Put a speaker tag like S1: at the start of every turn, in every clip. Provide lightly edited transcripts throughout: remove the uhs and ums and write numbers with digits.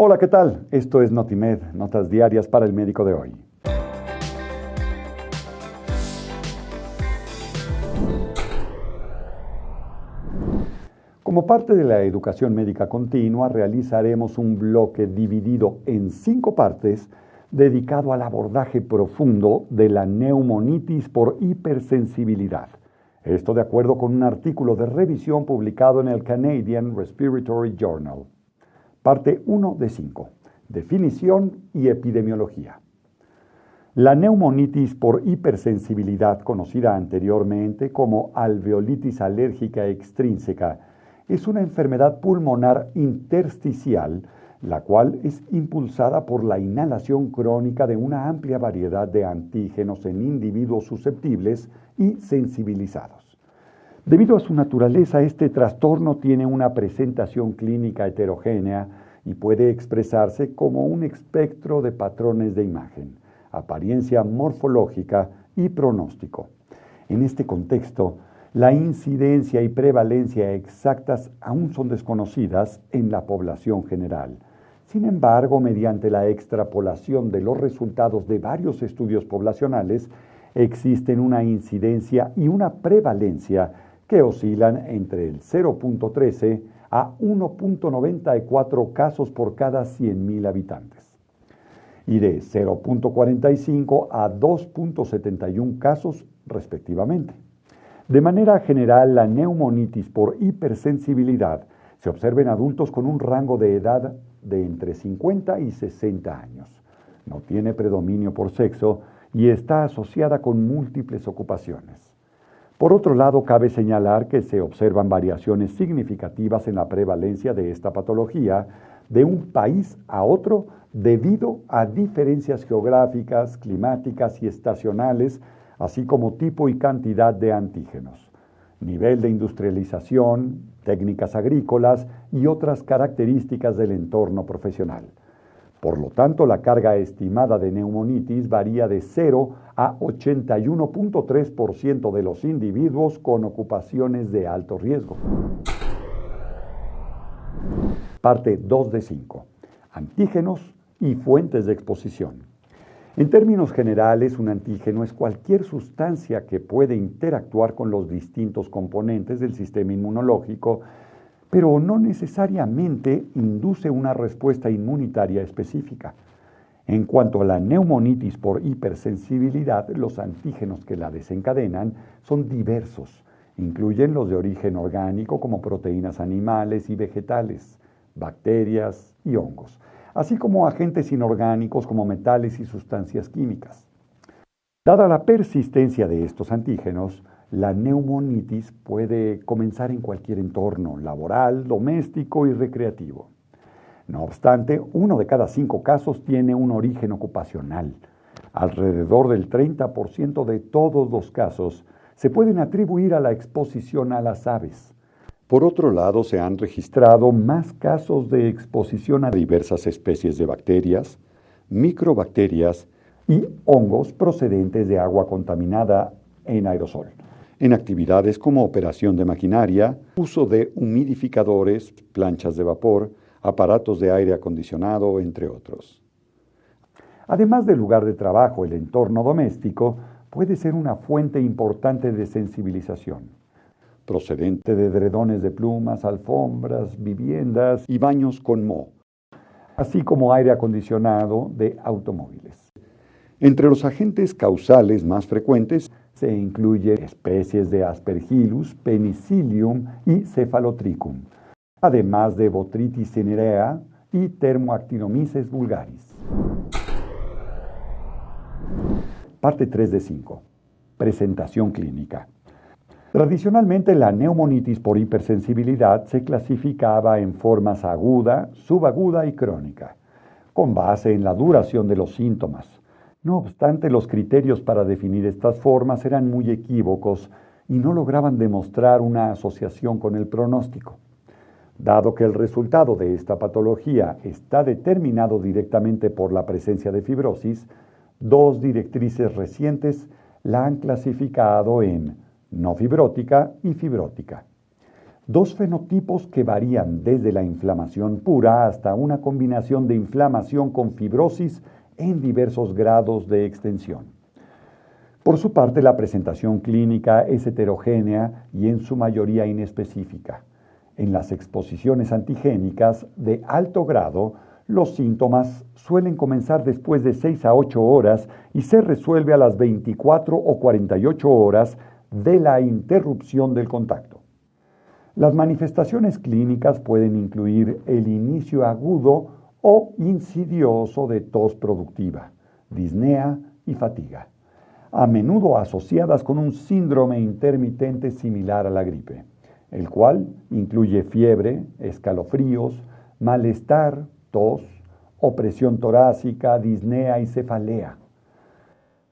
S1: Hola, ¿qué tal? Esto es Notimed, notas diarias para el médico de hoy. Como parte de la educación médica continua, realizaremos un bloque dividido en 5 partes dedicado al abordaje profundo de la neumonitis por hipersensibilidad. Esto de acuerdo con un artículo de revisión publicado en el Canadian Respiratory Journal. Parte 1 de 5. Definición y epidemiología. La neumonitis por hipersensibilidad, conocida anteriormente como alveolitis alérgica extrínseca, es una enfermedad pulmonar intersticial, la cual es impulsada por la inhalación crónica de una amplia variedad de antígenos en individuos susceptibles y sensibilizados. Debido a su naturaleza, este trastorno tiene una presentación clínica heterogénea y puede expresarse como un espectro de patrones de imagen, apariencia morfológica y pronóstico. En este contexto, la incidencia y prevalencia exactas aún son desconocidas en la población general. Sin embargo, mediante la extrapolación de los resultados de varios estudios poblacionales, existen una incidencia y una prevalencia que oscilan entre el 0.13 a 1.94 casos por cada 100.000 habitantes, y de 0.45 a 2.71 casos respectivamente. De manera general, la neumonitis por hipersensibilidad se observa en adultos con un rango de edad de entre 50 y 60 años. No tiene predominio por sexo y está asociada con múltiples ocupaciones. Por otro lado, cabe señalar que se observan variaciones significativas en la prevalencia de esta patología de un país a otro debido a diferencias geográficas, climáticas y estacionales, así como tipo y cantidad de antígenos, nivel de industrialización, técnicas agrícolas y otras características del entorno profesional. Por lo tanto, la carga estimada de neumonitis varía de 0 a 81.3% de los individuos con ocupaciones de alto riesgo. Parte 2 de 5. Antígenos y fuentes de exposición. En términos generales, un antígeno es cualquier sustancia que puede interactuar con los distintos componentes del sistema inmunológico, pero no necesariamente induce una respuesta inmunitaria específica. En cuanto a la neumonitis por hipersensibilidad, los antígenos que la desencadenan son diversos. Incluyen los de origen orgánico como proteínas animales y vegetales, bacterias y hongos, así como agentes inorgánicos como metales y sustancias químicas. Dada la persistencia de estos antígenos, la neumonitis puede comenzar en cualquier entorno, laboral, doméstico y recreativo. No obstante, 1 de cada 5 casos tiene un origen ocupacional. Alrededor del 30% de todos los casos se pueden atribuir a la exposición a las aves. Por otro lado, se han registrado más casos de exposición a diversas especies de bacterias, microbacterias y hongos procedentes de agua contaminada en aerosol, en actividades como operación de maquinaria, uso de humidificadores, planchas de vapor, aparatos de aire acondicionado, entre otros. Además del lugar de trabajo, el entorno doméstico puede ser una fuente importante de sensibilización, procedente de edredones de plumas, alfombras, viviendas y baños con moho, así como aire acondicionado de automóviles. Entre los agentes causales más frecuentes se incluyen especies de Aspergillus, Penicillium y Cephalotrichum, además de Botrytis cinerea y Thermoactinomyces vulgaris. Parte 3 de 5. Presentación clínica. Tradicionalmente, la neumonitis por hipersensibilidad se clasificaba en formas aguda, subaguda y crónica, con base en la duración de los síntomas. No obstante, los criterios para definir estas formas eran muy equívocos y no lograban demostrar una asociación con el pronóstico. Dado que el resultado de esta patología está determinado directamente por la presencia de fibrosis, 2 directrices recientes la han clasificado en no fibrótica y fibrótica. dos fenotipos que varían desde la inflamación pura hasta una combinación de inflamación con fibrosis en diversos grados de extensión. Por su parte, la presentación clínica es heterogénea y en su mayoría inespecífica. En las exposiciones antigénicas de alto grado, los síntomas suelen comenzar después de 6 a 8 horas y se resuelve a las 24 o 48 horas de la interrupción del contacto. Las manifestaciones clínicas pueden incluir el inicio agudo o insidioso de tos productiva, disnea y fatiga, a menudo asociadas con un síndrome intermitente similar a la gripe, el cual incluye fiebre, escalofríos, malestar, tos, opresión torácica, disnea y cefalea.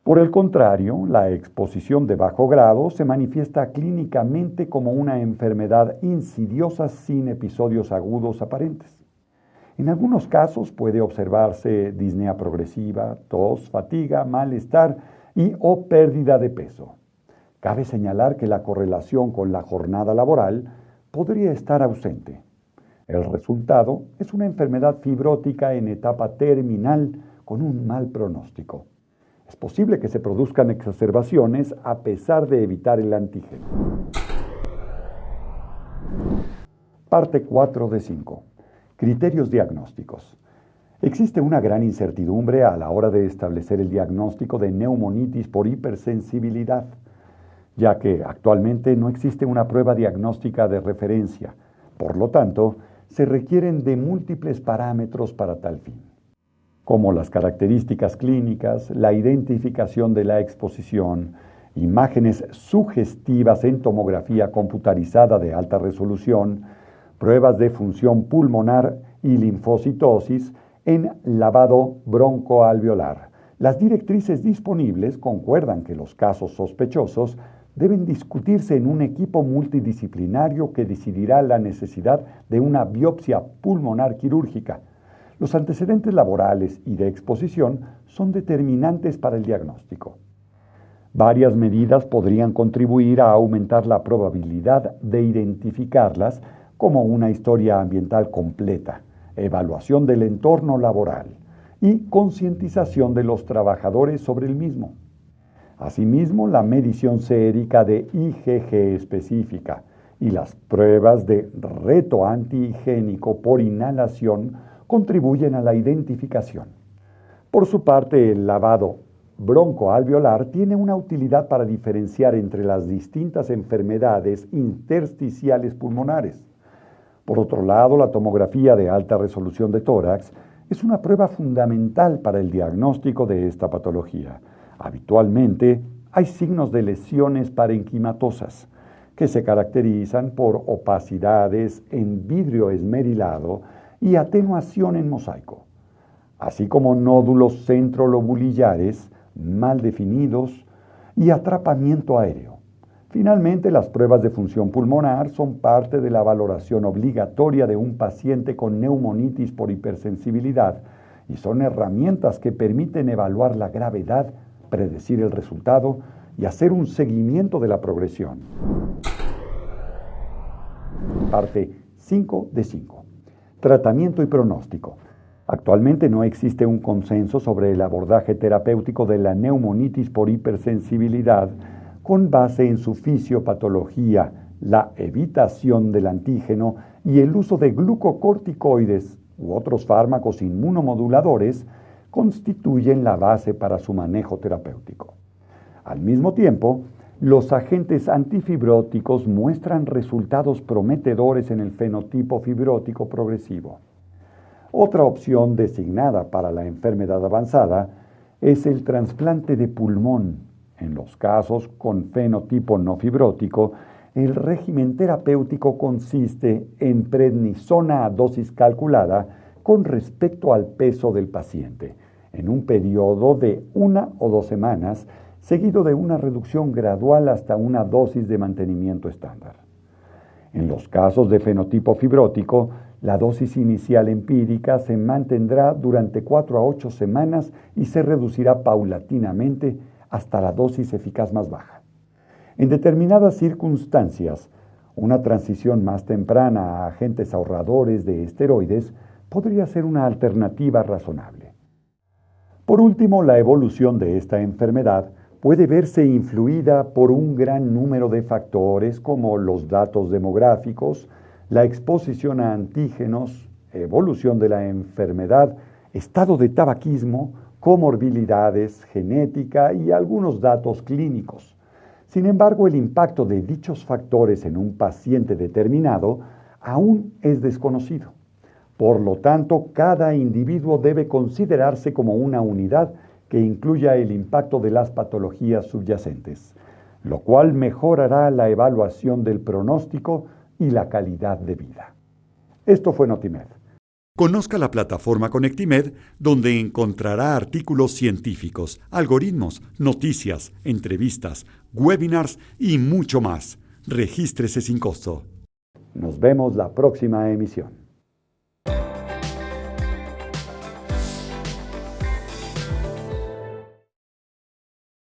S1: Por el contrario, la exposición de bajo grado se manifiesta clínicamente como una enfermedad insidiosa sin episodios agudos aparentes. En algunos casos puede observarse disnea progresiva, tos, fatiga, malestar y o pérdida de peso. Cabe señalar que la correlación con la jornada laboral podría estar ausente. El resultado es una enfermedad fibrótica en etapa terminal con un mal pronóstico. Es posible que se produzcan exacerbaciones a pesar de evitar el antígeno. Parte 4 de 5. Criterios diagnósticos. Existe una gran incertidumbre a la hora de establecer el diagnóstico de neumonitis por hipersensibilidad, ya que actualmente no existe una prueba diagnóstica de referencia. Por lo tanto, se requieren de múltiples parámetros para tal fin, como las características clínicas, la identificación de la exposición, imágenes sugestivas en tomografía computarizada de alta resolución, pruebas de función pulmonar y linfocitosis en lavado broncoalveolar. Las directrices disponibles concuerdan que los casos sospechosos deben discutirse en un equipo multidisciplinario que decidirá la necesidad de una biopsia pulmonar quirúrgica. Los antecedentes laborales y de exposición son determinantes para el diagnóstico. Varias medidas podrían contribuir a aumentar la probabilidad de identificarlas, como una historia ambiental completa, evaluación del entorno laboral y concientización de los trabajadores sobre el mismo. Asimismo, la medición sérica de IgG específica y las pruebas de reto antihigiénico por inhalación contribuyen a la identificación. Por su parte, el lavado broncoalveolar tiene una utilidad para diferenciar entre las distintas enfermedades intersticiales pulmonares. Por otro lado, la tomografía de alta resolución de tórax es una prueba fundamental para el diagnóstico de esta patología. Habitualmente hay signos de lesiones parenquimatosas que se caracterizan por opacidades en vidrio esmerilado y atenuación en mosaico, así como nódulos centrolobulillares mal definidos y atrapamiento aéreo. Finalmente, las pruebas de función pulmonar son parte de la valoración obligatoria de un paciente con neumonitis por hipersensibilidad y son herramientas que permiten evaluar la gravedad, predecir el resultado y hacer un seguimiento de la progresión. Parte 5 de 5. Tratamiento y pronóstico. Actualmente no existe un consenso sobre el abordaje terapéutico de la neumonitis por hipersensibilidad con base en su fisiopatología, la evitación del antígeno y el uso de glucocorticoides u otros fármacos inmunomoduladores constituyen la base para su manejo terapéutico. Al mismo tiempo, los agentes antifibróticos muestran resultados prometedores en el fenotipo fibrótico progresivo. Otra opción designada para la enfermedad avanzada es el trasplante de pulmón. En los casos con fenotipo no fibrótico, el régimen terapéutico consiste en prednisona a dosis calculada con respecto al peso del paciente, en un periodo de 1 o 2 semanas, seguido de una reducción gradual hasta una dosis de mantenimiento estándar. En los casos de fenotipo fibrótico, la dosis inicial empírica se mantendrá durante 4 a 8 semanas y se reducirá paulatinamente hasta la dosis eficaz más baja. En determinadas circunstancias, Una transición más temprana a agentes ahorradores de esteroides podría ser una alternativa razonable. Por último, la evolución de esta enfermedad puede verse influida por un gran número de factores como los datos demográficos, la exposición a antígenos, evolución de la enfermedad, estado de tabaquismo, comorbilidades, genética y algunos datos clínicos. Sin embargo, el impacto de dichos factores en un paciente determinado aún es desconocido. Por lo tanto, cada individuo debe considerarse como una unidad que incluya el impacto de las patologías subyacentes, lo cual mejorará la evaluación del pronóstico y la calidad de vida. Esto fue Notimed.
S2: Conozca la plataforma Conectimed, donde encontrará artículos científicos, algoritmos, noticias, entrevistas, webinars y mucho más. Regístrese sin costo.
S1: Nos vemos la próxima emisión.